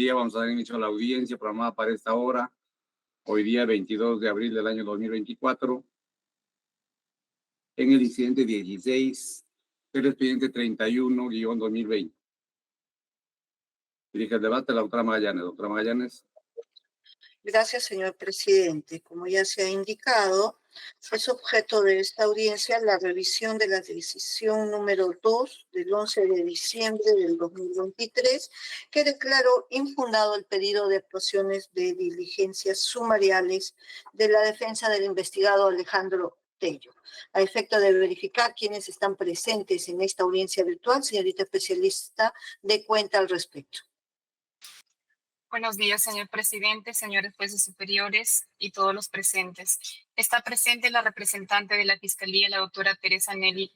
día. Vamos a dar inicio a la audiencia programada para esta hora, hoy día 22 de abril del año 2024, en el incidente 16 del expediente 31-2020. Dirige el debate la doctora Magallanes. Doctora Magallanes. Gracias, señor presidente. Como ya se ha indicado, es objeto de esta audiencia la revisión de la decisión número 2 del 11 de diciembre del 2023, que declaró infundado el pedido de actuaciones de diligencias sumariales de la defensa del investigado Alejandro Tello. A efecto de verificar quiénes están presentes en esta audiencia virtual, señorita especialista, dé cuenta al respecto. Buenos días, señor presidente, señores jueces superiores y todos los presentes. Está presente la representante de la Fiscalía, la doctora Teresa Nelly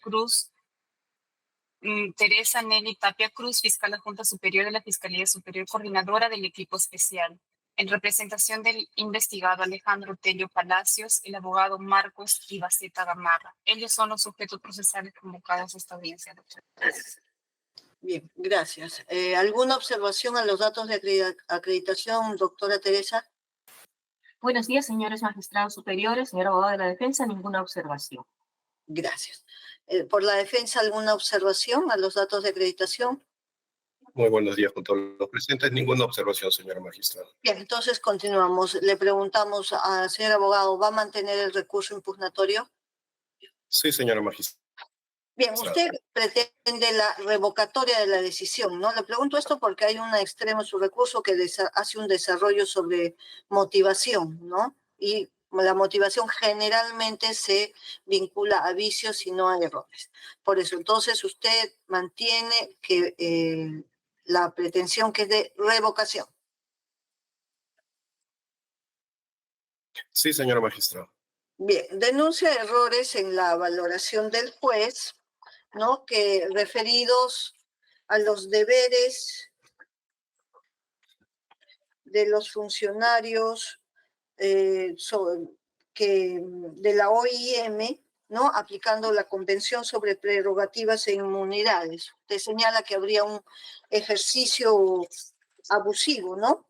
Tapia Cruz, fiscal adjunta superior de la Fiscalía Superior, coordinadora del equipo especial. En representación del investigado Alejandro Tello Palacios, el abogado Marcos Ibaceta Gamarra. Ellos son los sujetos procesales convocados a esta audiencia, doctora. Bien, gracias. ¿Alguna observación a los datos de acreditación, doctora Teresa? Buenos días, señores magistrados superiores, señor abogado de la defensa, ninguna observación. Gracias. ¿Por la defensa alguna observación a los datos de acreditación? Muy buenos días con todos los presentes. Ninguna observación, señor magistrado. Bien, entonces continuamos. Le preguntamos al señor abogado, ¿va a mantener el recurso impugnatorio? Sí, señora magistrada. Bien, usted pretende la revocatoria de la decisión, ¿no? Le pregunto esto porque hay un extremo en su recurso que hace un desarrollo sobre motivación, ¿no? Y la motivación generalmente se vincula a vicios y no a errores. Por eso, entonces, usted mantiene que la pretensión que es de revocación. Sí, señora magistrada. Bien, denuncia errores en la valoración del juez, ¿no? Que referidos a los deberes de los funcionarios de la OIM, ¿no? Aplicando la Convención sobre Prerrogativas e Inmunidades. Usted señala que habría un ejercicio abusivo, ¿no?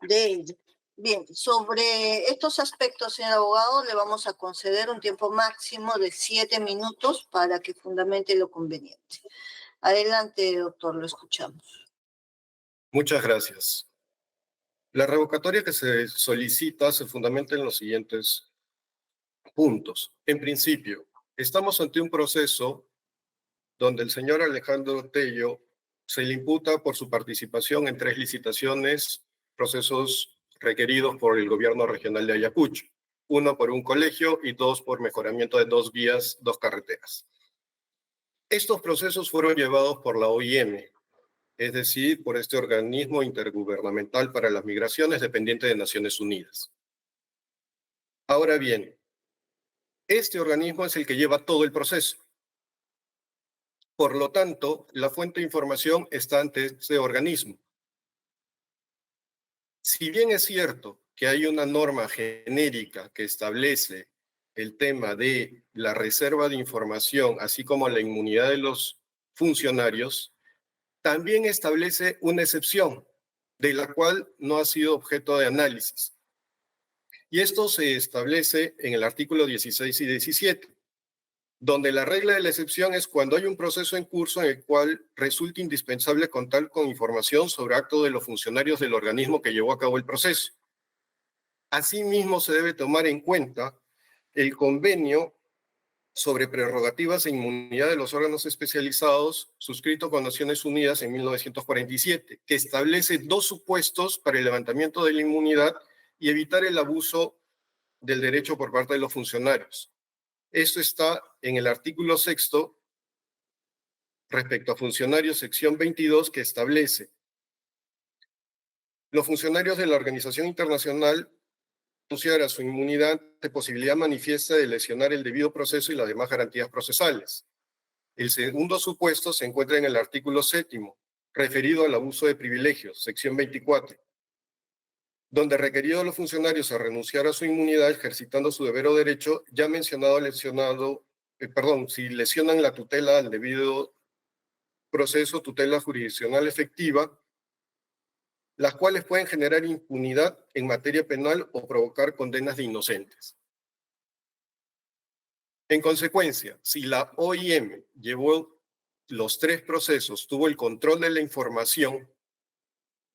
De ello. Bien, sobre estos aspectos, señor abogado, le vamos a conceder un tiempo máximo de 7 minutos para que fundamente lo conveniente. Adelante, doctor, lo escuchamos. Muchas gracias. La revocatoria que se solicita se fundamenta en los siguientes puntos. En principio, estamos ante un proceso donde el señor Alejandro Tello se le imputa por su participación en 3 licitaciones, procesos requeridos por el gobierno regional de Ayacucho, 1 por un colegio y 2 por mejoramiento de 2 vías, 2 carreteras. Estos procesos fueron llevados por la OIM, es decir, por este organismo intergubernamental para las migraciones dependiente de Naciones Unidas. Ahora bien, este organismo es el que lleva todo el proceso. Por lo tanto, la fuente de información está ante este organismo. Si bien es cierto que hay una norma genérica que establece el tema de la reserva de información, así como la inmunidad de los funcionarios, también establece una excepción, de la cual no ha sido objeto de análisis. Y esto se establece en el artículo 16 y 17, donde la regla de la excepción es cuando hay un proceso en curso en el cual resulta indispensable contar con información sobre actos de los funcionarios del organismo que llevó a cabo el proceso. Asimismo, se debe tomar en cuenta el convenio sobre prerrogativas e inmunidad de los órganos especializados suscrito con Naciones Unidas en 1947, que establece 2 supuestos para el levantamiento de la inmunidad y evitar el abuso del derecho por parte de los funcionarios. Esto está en el artículo 6 respecto a funcionarios, sección 22, que establece: los funcionarios de la organización internacional renunciar a su inmunidad de posibilidad manifiesta de lesionar el debido proceso y las demás garantías procesales. El segundo supuesto se encuentra en el artículo 7, referido al abuso de privilegios, sección 24, donde requerido a los funcionarios a renunciar a su inmunidad ejercitando su deber o derecho, ya mencionado, si lesionan la tutela al debido proceso, tutela jurisdiccional efectiva, las cuales pueden generar impunidad en materia penal o provocar condenas de inocentes. En consecuencia, si la OIM llevó los 3 procesos, tuvo el control de la información,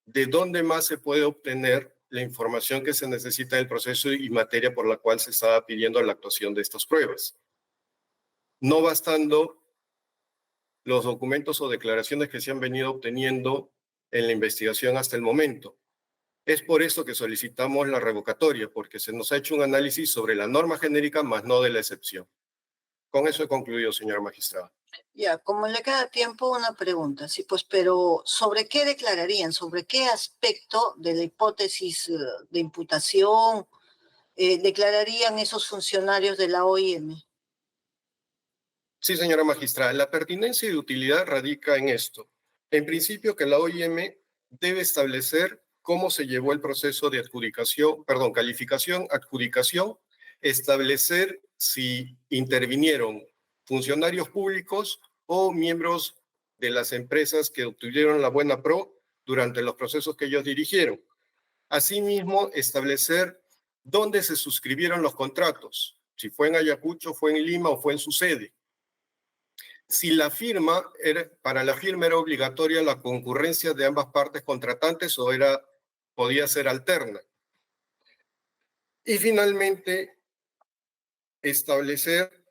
¿de dónde más se puede obtener la información que se necesita en el proceso y materia por la cual se estaba pidiendo la actuación de estas pruebas? No bastando los documentos o declaraciones que se han venido obteniendo en la investigación hasta el momento. Es por eso que solicitamos la revocatoria, porque se nos ha hecho un análisis sobre la norma genérica, más no de la excepción. Con eso he concluido, señora magistrada. Ya, como le queda tiempo, una pregunta. Sí, pues, pero ¿sobre qué declararían? ¿Sobre qué aspecto de la hipótesis de imputación declararían esos funcionarios de la OIM? Sí, señora magistrada, la pertinencia y utilidad radica en esto. En principio, que la OIM debe establecer cómo se llevó el proceso de calificación, adjudicación, establecer si intervinieron funcionarios públicos o miembros de las empresas que obtuvieron la buena pro durante los procesos que ellos dirigieron. Asimismo, establecer dónde se suscribieron los contratos, si fue en Ayacucho, fue en Lima o fue en su sede. Si para la firma era obligatoria la concurrencia de ambas partes contratantes o podía ser alterna. Y finalmente, establecer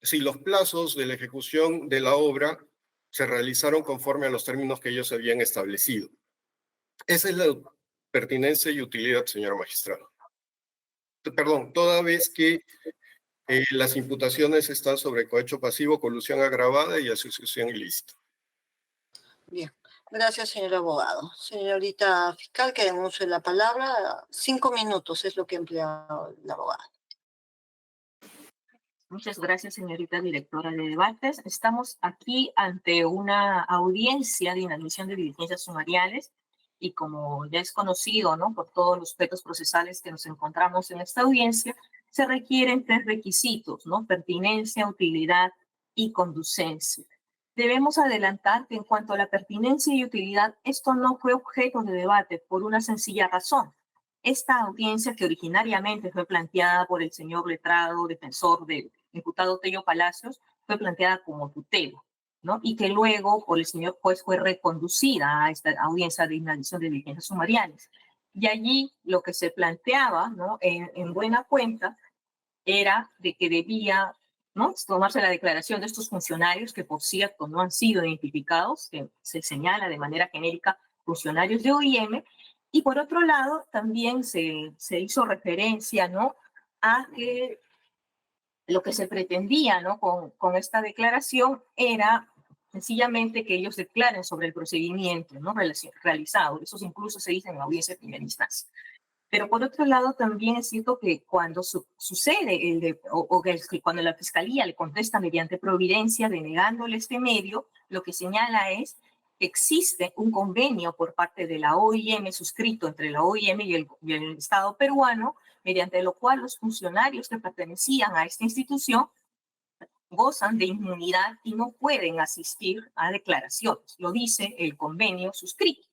si los plazos de la ejecución de la obra se realizaron conforme a los términos que ellos habían establecido. Esa es la pertinencia y utilidad, señor magistrado. Perdón, toda vez que las imputaciones están sobre cohecho pasivo, colusión agravada y asociación ilícita. Bien, gracias, señor abogado. Señorita fiscal, que denuncie la palabra. 5 minutos es lo que ha empleado el abogado. Muchas gracias, señorita directora de debates. Estamos aquí ante una audiencia de inadmisión de diligencias sumariales y como ya es conocido, ¿no?, por todos los aspectos procesales que nos encontramos en esta audiencia, se requieren 3 requisitos, ¿no? Pertinencia, utilidad y conducencia. Debemos adelantar que en cuanto a la pertinencia y utilidad, esto no fue objeto de debate por una sencilla razón. Esta audiencia, que originariamente fue planteada por el señor letrado defensor del imputado Tello Palacios, fue planteada como tutela, ¿no? Y que luego por el señor juez fue reconducida a esta audiencia de inadmisión de diligencias sumariales. Y allí lo que se planteaba, ¿no?, en buena cuenta, era de que debía, ¿no?, tomarse la declaración de estos funcionarios, que por cierto no han sido identificados, que se señala de manera genérica funcionarios de OIM. Y por otro lado, también se hizo referencia, ¿no?, a que lo que se pretendía, ¿no?, con esta declaración era sencillamente que ellos declaren sobre el procedimiento, ¿no?, realizado. Eso incluso se dice en la audiencia de primera instancia. Pero por otro lado, también es cierto que cuando sucede cuando la fiscalía le contesta mediante providencia denegándole este medio, lo que señala es que existe un convenio por parte de la OIM suscrito entre la OIM y el Estado peruano, mediante lo cual los funcionarios que pertenecían a esta institución gozan de inmunidad y no pueden asistir a declaraciones. Lo dice el convenio suscrito.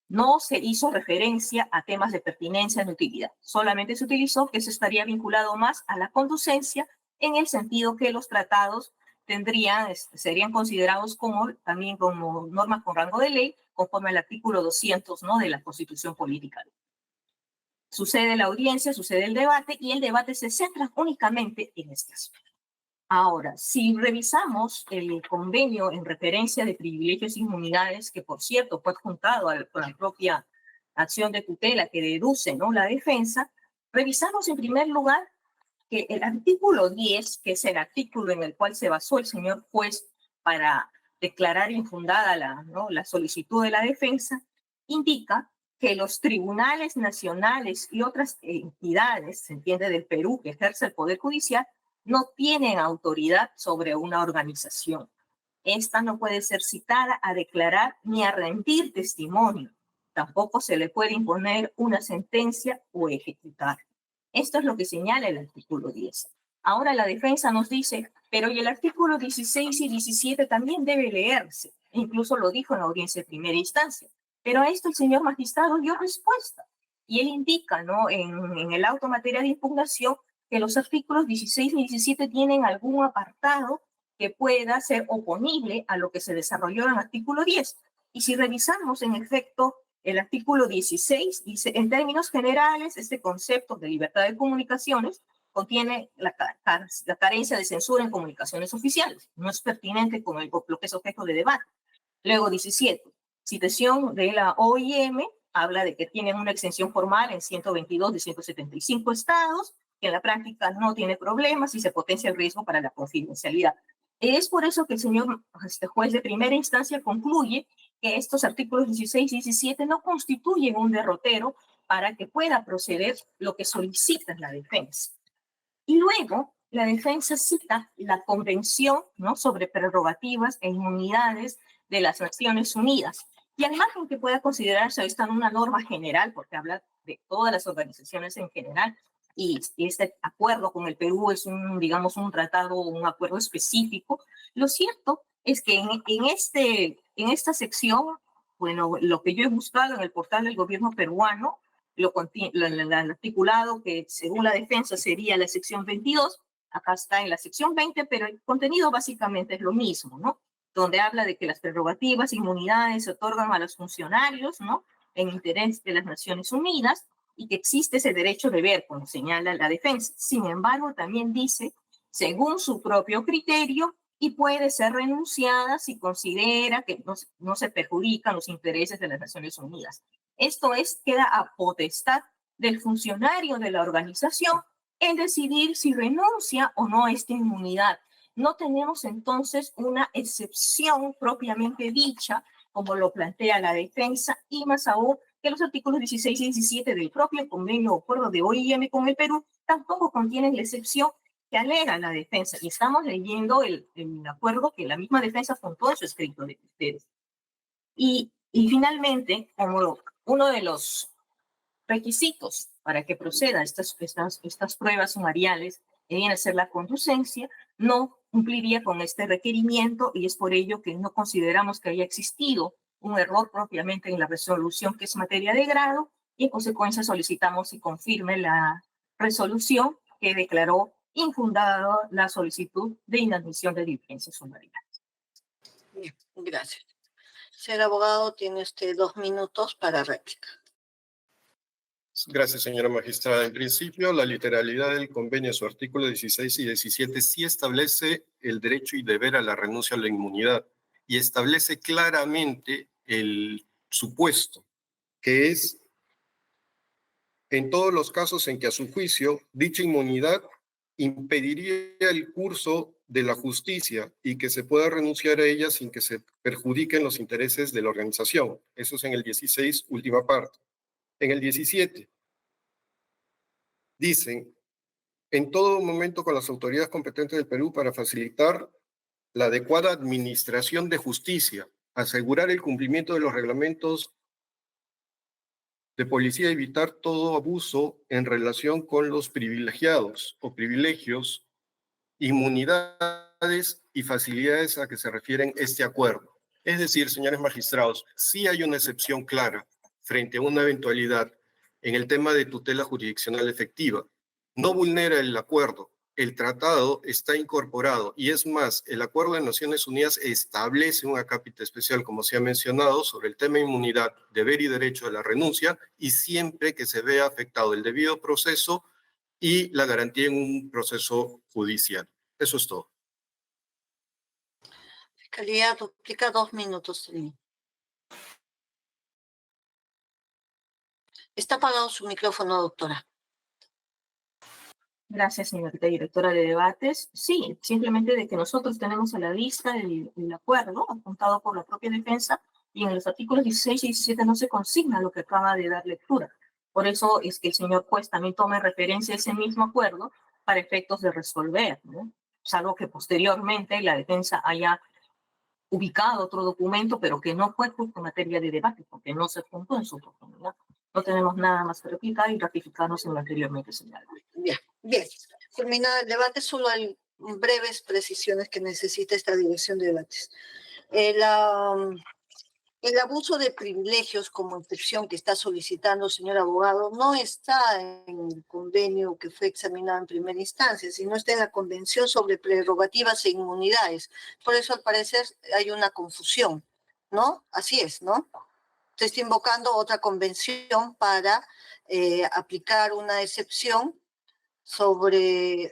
No se hizo referencia a temas de pertinencia ni utilidad. Solamente se utilizó que eso estaría vinculado más a la conducencia, en el sentido que los tratados serían considerados también como normas con rango de ley, conforme al artículo 200, ¿no?, de la Constitución Política. Sucede la audiencia, sucede el debate, y el debate se centra únicamente en este aspecto. Ahora, si revisamos el convenio en referencia de privilegios e inmunidades, que por cierto fue adjuntado con la propia acción de tutela que deduce, ¿no?, la defensa, revisamos en primer lugar que el artículo 10, que es el artículo en el cual se basó el señor juez para declarar infundada la solicitud de la defensa, indica que los tribunales nacionales y otras entidades, se entiende, del Perú, que ejerce el Poder Judicial, no tienen autoridad sobre una organización. Esta no puede ser citada a declarar ni a rendir testimonio. Tampoco se le puede imponer una sentencia o ejecutar. Esto es lo que señala el artículo 10. Ahora la defensa nos dice, pero y el artículo 16 y 17 también debe leerse. Incluso lo dijo en la audiencia de primera instancia. Pero a esto el señor magistrado dio respuesta. Y él indica, ¿no?, en el auto materia de impugnación que los artículos 16 y 17 tienen algún apartado que pueda ser oponible a lo que se desarrolló en el artículo 10. Y si revisamos, en efecto, el artículo 16 dice, en términos generales, este concepto de libertad de comunicaciones contiene la carencia de censura en comunicaciones oficiales. No es pertinente con lo que es objeto de debate. Luego, 17. Citación de la OIM habla de que tienen una exención formal en 122 de 175 estados, que en la práctica no tiene problemas y se potencia el riesgo para la confidencialidad. Es por eso que el señor juez de primera instancia concluye que estos artículos 16 y 17 no constituyen un derrotero para que pueda proceder lo que solicita la defensa. Y luego, la defensa cita la Convención, ¿no?, sobre prerrogativas e inmunidades de las Naciones Unidas. Y al margen que pueda considerarse esta una norma general, porque habla de todas las organizaciones en general, y este acuerdo con el Perú es digamos, un tratado, un acuerdo específico, lo cierto es que en esta sección, bueno, lo que yo he buscado en el portal del gobierno peruano, el articulado que según la defensa sería la sección 22, acá está en la sección 20, pero el contenido básicamente es lo mismo, ¿no? Donde habla de que las prerrogativas, inmunidades se otorgan a los funcionarios, ¿no?, en interés de las Naciones Unidas, y que existe ese derecho de ver, como señala la defensa. Sin embargo, también dice, según su propio criterio, y puede ser renunciada si considera que no se perjudican los intereses de las Naciones Unidas. Esto queda a potestad del funcionario de la organización en decidir si renuncia o no a esta inmunidad. No tenemos entonces una excepción propiamente dicha, como lo plantea la defensa, y más aún que los artículos 16 y 17 del propio convenio o acuerdo de OIM con el Perú tampoco contienen la excepción que alega la defensa. Y estamos leyendo el acuerdo que la misma defensa apuntó en su escrito de ustedes. Y finalmente, como uno de los requisitos para que procedan estas pruebas sumariales viene a ser la conducencia, no cumpliría con este requerimiento, y es por ello que no consideramos que haya existido un error propiamente en la resolución, que es materia de grado, y en consecuencia solicitamos y confirme la resolución que declaró infundada la solicitud de inadmisión de diligencias sumariales. Bien, gracias. Señor abogado, tiene usted 2 minutos para réplica. Gracias, señora magistrada. En principio, la literalidad del convenio, su artículo 16 y 17, sí establece el derecho y deber a la renuncia a la inmunidad y establece claramente el supuesto, que es en todos los casos en que a su juicio dicha inmunidad impediría el curso de la justicia y que se pueda renunciar a ella sin que se perjudiquen los intereses de la organización. Eso es en el 16, última parte. En el 17, dicen, en todo momento con las autoridades competentes del Perú para facilitar la adecuada administración de justicia, asegurar el cumplimiento de los reglamentos de policía, evitar todo abuso en relación con los privilegiados o privilegios, inmunidades y facilidades a que se refieren este acuerdo. Es decir, señores magistrados, sí hay una excepción clara frente a una eventualidad en el tema de tutela jurisdiccional efectiva. No vulnera el acuerdo, el tratado está incorporado y es más, el Acuerdo de Naciones Unidas establece un acápite especial, como se ha mencionado, sobre el tema de inmunidad, deber y derecho de la renuncia y siempre que se vea afectado el debido proceso y la garantía en un proceso judicial. Eso es todo. Fiscalía, duplica 2 minutos. Señor. Está apagado su micrófono, doctora. Gracias, señorita directora de debates. Sí, simplemente de que nosotros tenemos a la vista el acuerdo apuntado por la propia defensa, y en los artículos 16 y 17 no se consigna lo que acaba de dar lectura. Por eso es que el señor juez también toma en referencia ese mismo acuerdo para efectos de resolver, ¿no? Salvo que posteriormente la defensa haya ubicado otro documento, pero que no fue justo materia de debate, porque no se juntó en su oportunidad. No tenemos nada más que replicar y ratificarnos en lo anteriormente señalado. Bien, bien. Terminado el debate, solo hay breves precisiones que necesita esta dirección de debates. El abuso de privilegios como excepción que está solicitando, señor abogado, no está en el convenio que fue examinado en primera instancia, sino está en la Convención sobre Prerrogativas e Inmunidades. Por eso, al parecer, hay una confusión, ¿no? Así es, ¿no? Se está invocando otra convención para aplicar una excepción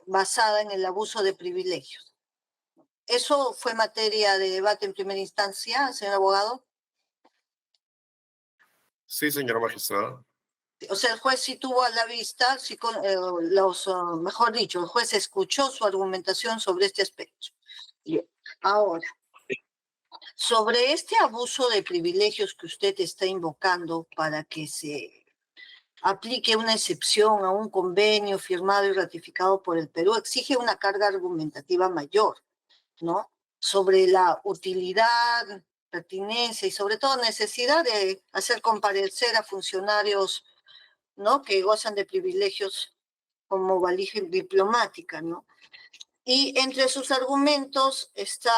basada en el abuso de privilegios. ¿Eso fue materia de debate en primera instancia, señor abogado? Sí, señor magistrado. O sea, el juez sí tuvo a la vista, sí mejor dicho, el juez escuchó su argumentación sobre este aspecto. Bien, ahora, sobre este abuso de privilegios que usted está invocando para que se aplique una excepción a un convenio firmado y ratificado por el Perú, exige una carga argumentativa mayor, ¿no? Sobre la utilidad, pertinencia y sobre todo necesidad de hacer comparecer a funcionarios, ¿no? Que gozan de privilegios como valija diplomática, ¿no? Y entre sus argumentos está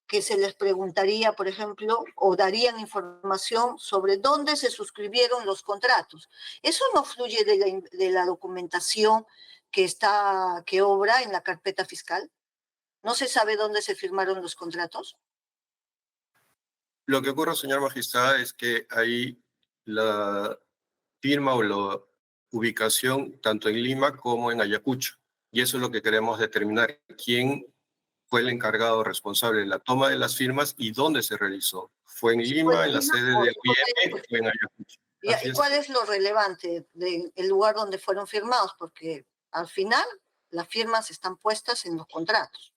que se les preguntaría, por ejemplo, o darían información sobre dónde se suscribieron los contratos. Eso no fluye de la documentación que obra en la carpeta fiscal. ¿No se sabe dónde se firmaron los contratos? Lo que ocurre, señor magistrado, es que hay la firma o la ubicación tanto en Lima como en Ayacucho. Y eso es lo que queremos determinar, quién fue el encargado responsable de la toma de las firmas y dónde se realizó. ¿Fue en Lima, en la sede del OIM, o fue en Ayacucho? ¿Y cuál es lo relevante del lugar donde fueron firmados? Porque al final las firmas están puestas en los contratos.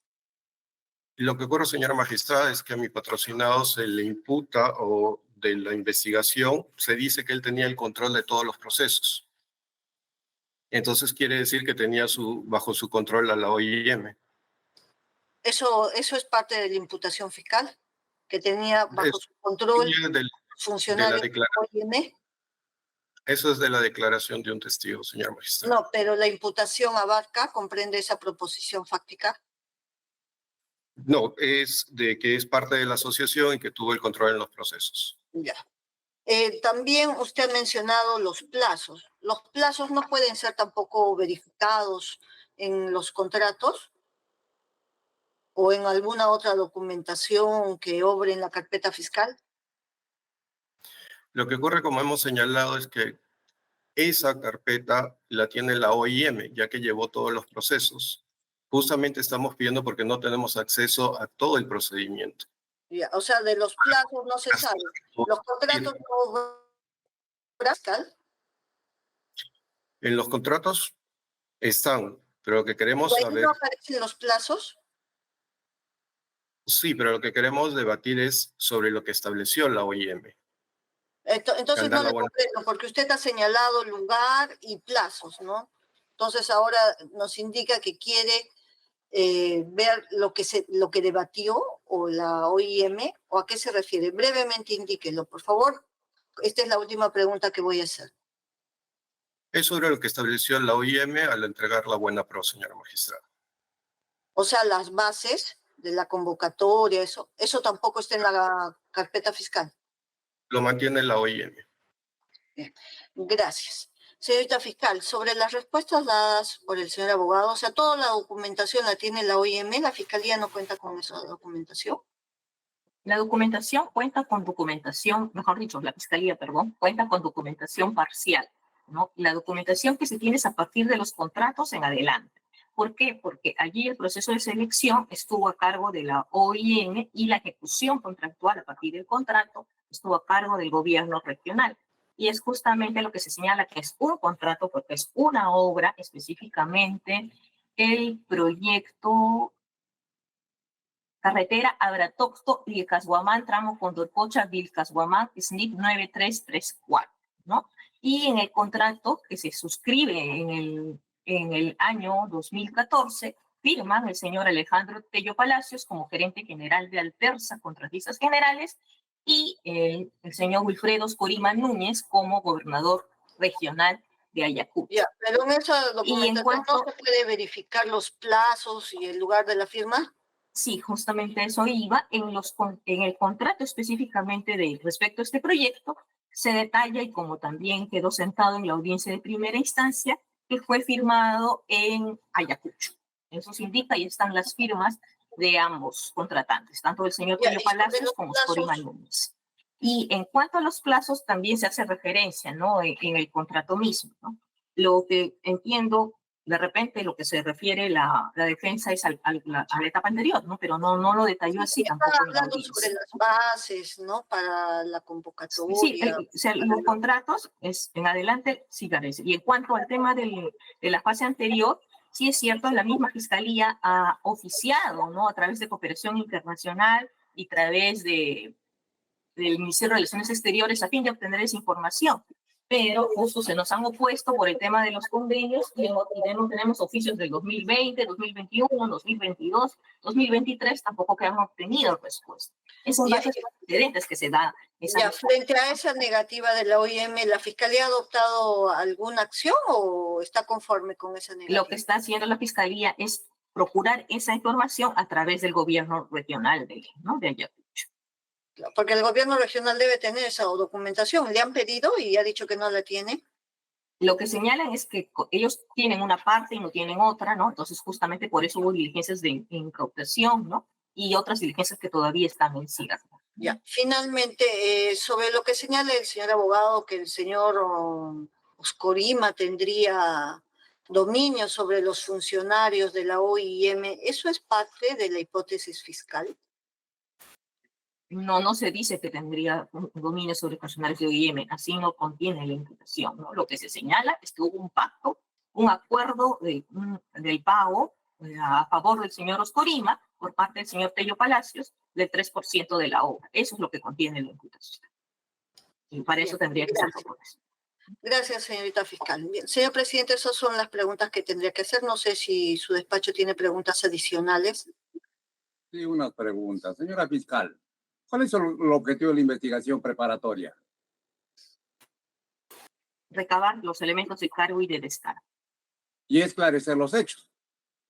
Lo que ocurre, señora magistrada, es que a mi patrocinado se le imputa o de la investigación se dice que él tenía el control de todos los procesos. Entonces quiere decir que tenía bajo su control a la OIM. Eso es parte de la imputación fiscal, que tenía bajo su control funcionarios de la OIM. Eso es de la declaración de un testigo, señor magistrado. No, pero la imputación comprende esa proposición fáctica. No, es de que es parte de la asociación y que tuvo el control en los procesos. Ya. También usted ha mencionado los plazos. Los plazos no pueden ser tampoco verificados en los contratos o en alguna otra documentación que obre en la carpeta fiscal. Lo que ocurre, como hemos señalado, es que esa carpeta la tiene la OIM, ya que llevó todos los procesos. Justamente estamos pidiendo porque no tenemos acceso a todo el procedimiento. Ya, o sea, de los plazos no se sabe. Los contratos no fiscal. En los contratos están, pero lo que queremos saber... ¿No aparecen los plazos? Sí, pero lo que queremos debatir es sobre lo que estableció la OIM. Entonces no le comprendo, porque usted ha señalado lugar y plazos, ¿no? Entonces ahora nos indica que quiere ver lo que debatió o la OIM, o a qué se refiere. Brevemente indíquelo, por favor. Esta es la última pregunta que voy a hacer. Es sobre lo que estableció la OIM al entregar la buena pro, señora magistrada. O sea, las bases de la convocatoria, eso tampoco está en la carpeta fiscal. Lo mantiene la OIM. Bien. Gracias. Señorita fiscal, sobre las respuestas dadas por el señor abogado, o sea, toda la documentación la tiene la OIM, la fiscalía no cuenta con esa documentación. La documentación cuenta con documentación, mejor dicho, la fiscalía, perdón, cuenta con documentación parcial, ¿no? La documentación que se tiene es a partir de los contratos en adelante. ¿Por qué? Porque allí el proceso de selección estuvo a cargo de la OIM y la ejecución contractual a partir del contrato estuvo a cargo del gobierno regional. Y es justamente lo que se señala que es un contrato porque es una obra, específicamente el proyecto Carretera Abratocto-Vilcashuamán, tramo Condorcocha-Vilcashuamán, SNIP 9334, ¿no? Y en el contrato que se suscribe en el año 2014, firman el señor Alejandro Tello Palacios como gerente general de Altersa, contratistas generales, y el señor Wilfredo Corima Núñez como gobernador regional de Ayacucho. Ya, pero en esa documentación no se puede verificar los plazos y el lugar de la firma. Sí, justamente eso iba. En el contrato específicamente respecto a este proyecto, se detalla, y como también quedó sentado en la audiencia de primera instancia, que fue firmado en Ayacucho. Eso se indica y están las firmas de ambos contratantes, tanto del señor Ya, Tello y sobre Palacios los como plazos, Scorima Núñez. Y en cuanto a los plazos, también se hace referencia, ¿no? En el contrato mismo, ¿no? Lo que entiendo, de repente, lo que se refiere la defensa es a la etapa anterior, ¿no? Pero no lo detalló así está tampoco en la hablando sobre audiencia. las bases, ¿no? Para la Sí, convocatoria. o sea, los contratos en adelante sí carece. Y en cuanto al tema de la fase anterior, sí es cierto, la misma Fiscalía ha oficiado, ¿no? A través de cooperación internacional y a través del Ministerio de Relaciones Exteriores a fin de obtener esa información. Pero justo se nos han opuesto por el tema de los convenios y no tenemos oficios del 2020, 2021, 2022, 2023, tampoco que han obtenido respuesta. Esos Ya, datos precedentes que se da. ya, frente a esa negativa de la OIM, ¿la Fiscalía ha adoptado alguna acción o está conforme con esa negativa? Lo que está haciendo la Fiscalía es procurar esa información a través del gobierno regional ¿no? de Ayacucho. Porque el gobierno regional debe tener esa documentación. Le han pedido y ha dicho que no la tiene. Lo que señalan es que ellos tienen una parte y no tienen otra, ¿no? Entonces, justamente por eso hubo diligencias de incautación, ¿no? Y otras diligencias que todavía están en cierre. Ya, finalmente, sobre lo que señala el señor abogado, que el señor Oscorima tendría dominio sobre los funcionarios de la OIM, ¿eso es parte de la hipótesis fiscal? No se dice que tendría un dominio sobre funcionarios de OIM, así no contiene la imputación, ¿no? Lo que se señala es que hubo un pacto, un acuerdo del pago a favor del señor Oscorima por parte del señor Tello Palacios del 3% de la obra. Eso es lo que contiene la imputación. Y para eso tendría que ser propuesta. Gracias, señorita fiscal. Bien, señor presidente, esas son las preguntas que tendría que hacer. No sé si su despacho tiene preguntas adicionales. Sí, unas preguntas. Señora fiscal, ¿cuál es el objetivo de la investigación preparatoria? Recabar los elementos de cargo y de descargo. Y esclarecer los hechos.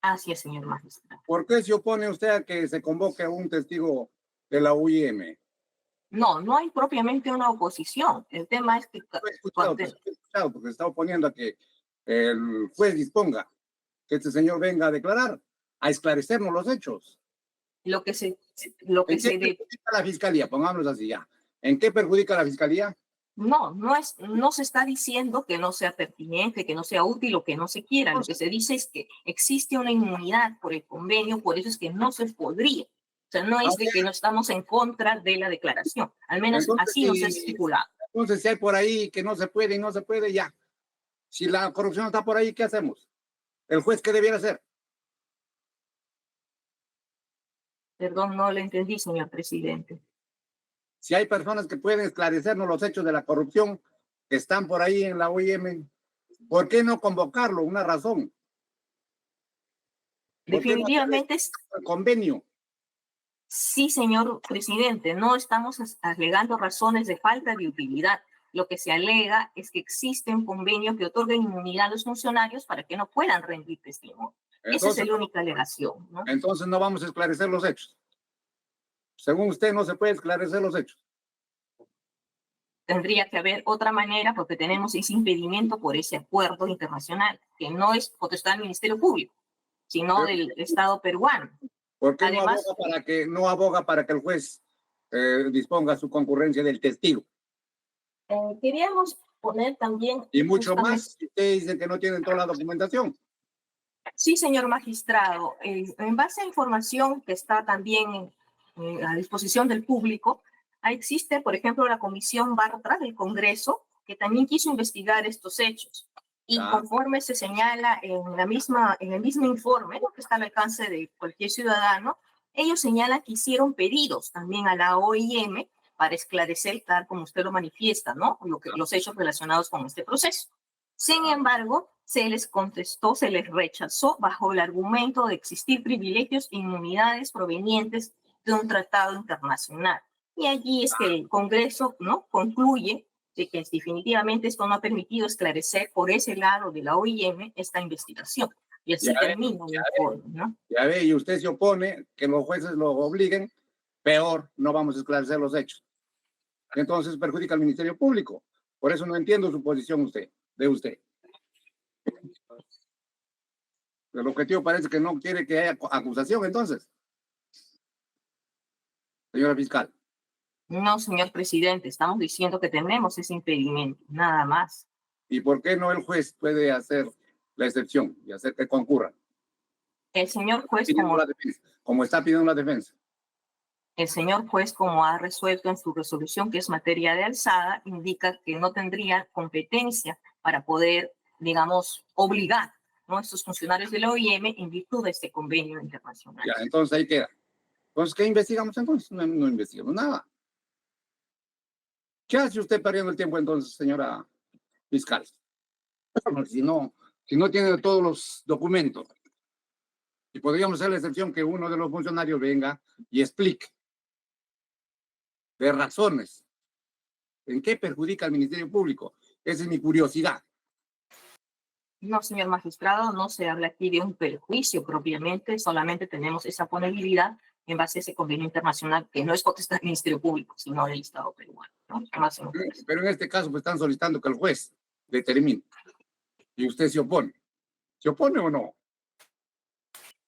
Así es, señor magistrado. ¿Por qué se opone usted a que se convoque a un testigo de la UIM? No hay propiamente una oposición. El tema es que... He escuchado, porque se está oponiendo a que el juez disponga que este señor venga a declarar, a esclarecernos los hechos. Lo que se perjudica la fiscalía? Pongámoslo así ya. ¿En qué perjudica la fiscalía? No se está diciendo que no sea pertinente, que no sea útil o que no se quiera. Lo que se dice es que existe una inmunidad por el convenio, por eso es que no se podría. O sea, no es de que no estamos en contra de la declaración. Al menos entonces, así nos ha estipulado. Entonces, si hay por ahí que no se puede y no se puede, ya. Si la corrupción está por ahí, ¿qué hacemos? ¿El juez qué debiera hacer? Perdón, no le entendí, señor presidente. Si hay personas que pueden esclarecernos los hechos de la corrupción que están por ahí en la OIM, ¿por qué no convocarlo? Una razón. Definitivamente es el convenio. Sí, señor presidente, no estamos alegando razones de falta de utilidad. Lo que se alega es que existen convenios que otorgan inmunidad a los funcionarios para que no puedan rendir testimonio. Esa es la única alegación, ¿no? Entonces no vamos a esclarecer los hechos. Según usted, no se puede esclarecer los hechos. Tendría que haber otra manera porque tenemos ese impedimento por ese acuerdo internacional, que no es potestad del Ministerio Público, sino del Estado peruano. ¿Por qué además, no aboga para que el juez disponga su concurrencia del testigo? Queríamos poner también... Y mucho más, si usted dice que no tienen toda la documentación. Sí, señor magistrado. En base a información que está también a disposición del público, existe, por ejemplo, la Comisión Bartra del Congreso, que también quiso investigar estos hechos. Y conforme se señala en el mismo informe, que está al alcance de cualquier ciudadano, ellos señalan que hicieron pedidos también a la OIM para esclarecer, tal como usted lo manifiesta, ¿no? Los hechos relacionados con este proceso. Sin embargo, se les contestó, se les rechazó bajo el argumento de existir privilegios e inmunidades provenientes de un tratado internacional. Y allí es que el Congreso, ¿no?, concluye de que definitivamente esto no ha permitido esclarecer por ese lado de la OIM esta investigación. Y así Ya ve, termina el ya informe, ¿no? Ya ve, y usted se opone que los jueces lo obliguen, peor, no vamos a esclarecer los hechos. Entonces perjudica al Ministerio Público. Por eso no entiendo su posición de usted. El objetivo parece que no quiere que haya acusación, entonces. Señora fiscal. No, señor presidente, estamos diciendo que tenemos ese impedimento, nada más. ¿Y por qué no el juez puede hacer la excepción y hacer que concurra? El señor juez, Pidiendo la defensa, como está pidiendo la defensa. el señor juez, como ha resuelto en su resolución, que es materia de alzada, indica que no tendría competencia para poder, digamos, obligar, ¿no?, a estos funcionarios de la OIM en virtud de este convenio internacional. Ya, entonces ahí queda. Entonces, ¿qué investigamos entonces? No, no investigamos nada. ¿Qué hace usted perdiendo el tiempo entonces, señora fiscal? Si no tiene todos los documentos. Y podríamos hacer la excepción que uno de los funcionarios venga y explique de razones en qué perjudica al Ministerio Público. Esa es mi curiosidad. No, señor magistrado, no se habla aquí de un perjuicio propiamente, solamente tenemos esa punibilidad en base a ese convenio internacional que no es potestad del Ministerio Público, sino del Estado peruano, ¿no? Pero en este caso pues, están solicitando que el juez determine. Y usted se opone. ¿Se opone o no?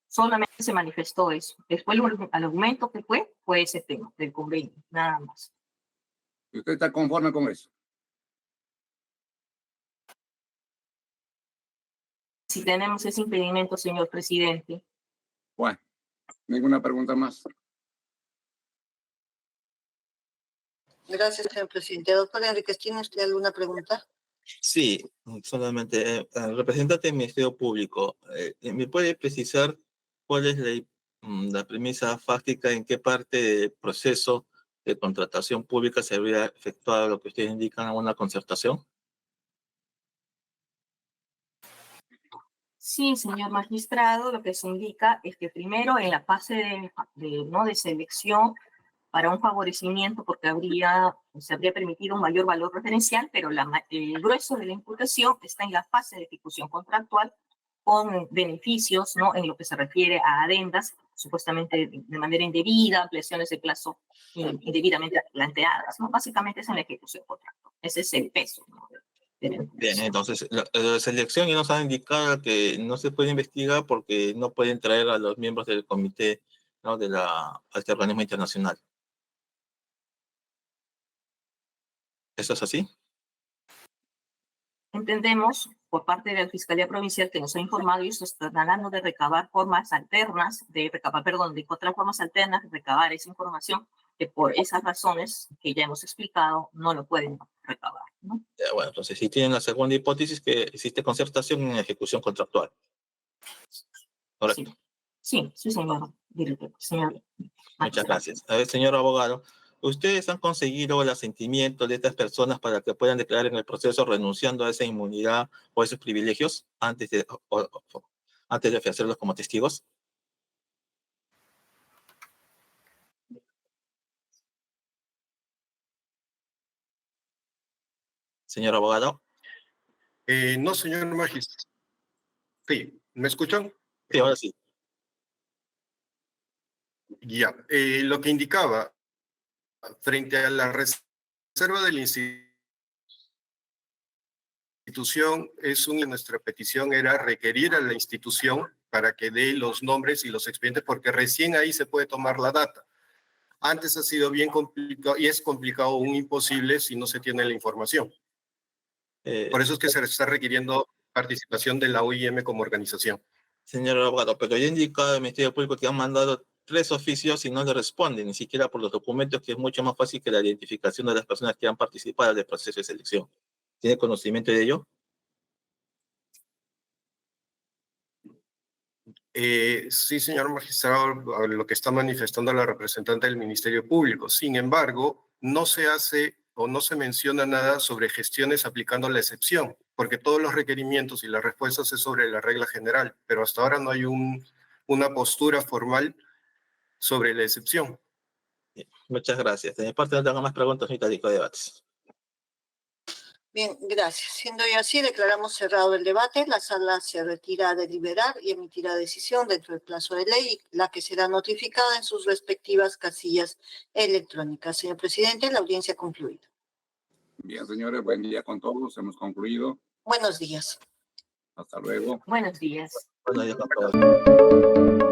Solamente se manifestó eso. Después el argumento que fue ese tema del convenio, nada más. ¿Y usted está conforme con eso? Si tenemos ese impedimento, señor presidente. Bueno, ninguna pregunta más. Gracias, señor presidente. Doctor Enríquez, ¿tiene usted alguna pregunta? Sí, solamente, representante del Ministerio Público, ¿me puede precisar cuál es la premisa fáctica, en qué parte del proceso de contratación pública se habría efectuado lo que ustedes indican, una concertación? Sí, señor magistrado, lo que se indica es que primero en la fase de selección para un favorecimiento, porque se habría permitido un mayor valor referencial, pero el grueso de la imputación está en la fase de ejecución contractual con beneficios, ¿no?, en lo que se refiere a adendas, supuestamente de manera indebida, ampliaciones de plazo indebidamente planteadas, ¿no? Básicamente es en la ejecución contractual. Ese es el peso, ¿no?, Bien, entonces, la selección ya nos ha indicado que no se puede investigar porque no pueden traer a los miembros del comité, ¿no?, a este organismo internacional. ¿Eso es así? Entendemos por parte de la Fiscalía Provincial que nos ha informado y se están tratando de recabar formas alternas, de encontrar formas alternas de recabar esa información, que por esas razones que ya hemos explicado no lo pueden recabar, ¿no? Bueno, entonces si tienen la segunda hipótesis que existe concertación en ejecución contractual. Correcto. Sí, señor director, señor. Muchas gracias. A ver, señor abogado, ¿ustedes han conseguido el asentimiento de estas personas para que puedan declarar en el proceso renunciando a esa inmunidad o a esos privilegios antes de ofrecerlos como testigos? Señor abogado. No, señor magistrado. Sí, ¿me escuchan? Sí, ahora sí. Ya, lo que indicaba, frente a la reserva de la institución, nuestra petición era requerir a la institución para que dé los nombres y los expedientes, porque recién ahí se puede tomar la data. Antes ha sido bien complicado, y es complicado, aún imposible, si no se tiene la información. Por eso es que se está requiriendo participación de la OIM como organización. Señor abogado, pero ya he indicado al Ministerio Público que han mandado 3 oficios y no le responden, ni siquiera por los documentos, que es mucho más fácil que la identificación de las personas que han participado del proceso de selección. ¿Tiene conocimiento de ello? Sí, señor magistrado, lo que está manifestando la representante del Ministerio Público. Sin embargo, no se hace o no se menciona nada sobre gestiones aplicando la excepción, porque todos los requerimientos y las respuestas es sobre la regla general, pero hasta ahora no hay una postura formal sobre la excepción. Bien, muchas gracias. De mi parte no tengo más preguntas ni debates. Bien, gracias. Siendo ya así, declaramos cerrado el debate. La sala se retira a deliberar y emitirá decisión dentro del plazo de ley, la que será notificada en sus respectivas casillas electrónicas. Señor presidente, la audiencia ha concluido. Bien, señores, buen día con todos. Hemos concluido. Buenos días. Hasta luego. Buenos días. Bueno, ya está todo.